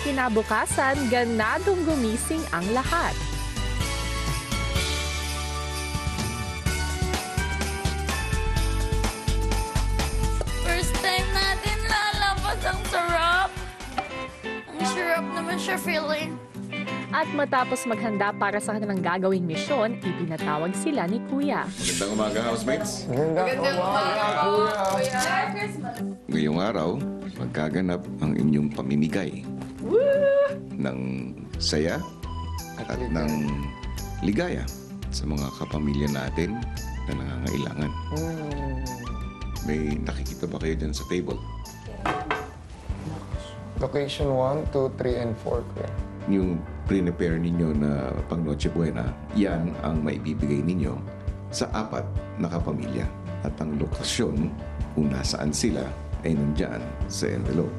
Kinabukasan, ganadong gumising ang lahat. First time natin lalabas, ang sarap. Ang sarap naman siya feeling. At matapos maghanda para sa kanilang gagawing misyon, ipinatawag sila ni Kuya. Magandang umaga, housemates. Magandang umaga, Kuya. Ngayong araw, magkaganap ang inyong pamimigay ng saya at ng ligaya sa mga kapamilya natin na nangangailangan. May nakikita ba kayo dyan sa table? Location 1, 2, 3, and 4. Kuya. Yung prepare ninyo na pang Noche Buena, yan ang maibibigay ninyo sa 4 na kapamilya. At ang lokasyon kung nasaan sila ay nandyan sa envelope.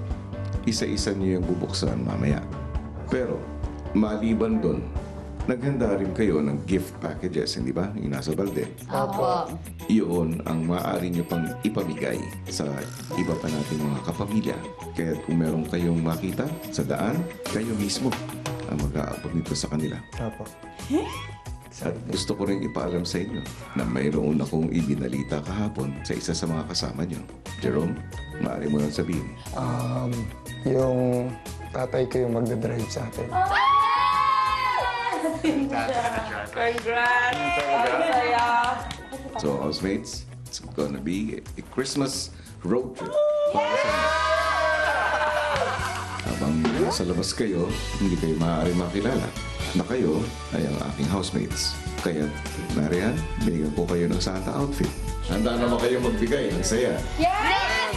Isa-isa niyo yung bubuksan mamaya. Pero maliban doon, naghanda rin kayo ng gift packages, hindi ba? Yung nasa balde. Opo. Iyon ang maaari nyo pang ipamigay sa iba pa nating mga kapamilya. Kaya kung meron kayong makita sa daan, kayo mismo ang mag-aabot nito sa kanila. Opo. At gusto ko rin ipaalam sa inyo na mayroon akong ibinalita kahapon sa isa sa mga kasama nyo. Jerome, maaari mo lang sabihin. Yung tatay ko yung magdadrive sa atin. So, housemates, it's gonna be a Christmas road trip para sa inyo. Habang sa labas kayo, hindi kayo maaari makilala na kayo ay ang aking housemates. Kaya, nariyan, binigyan ko kayo ng Santa outfit. Handa naman kayo magbigay ng saya. Yes!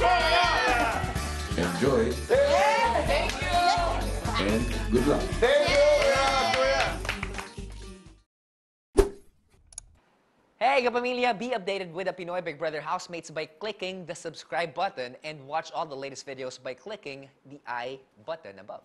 Enjoy! Thank you! And good luck! Hey, kapamilya! Be updated with the Pinoy Big Brother housemates by clicking the subscribe button and watch all the latest videos by clicking the I button above.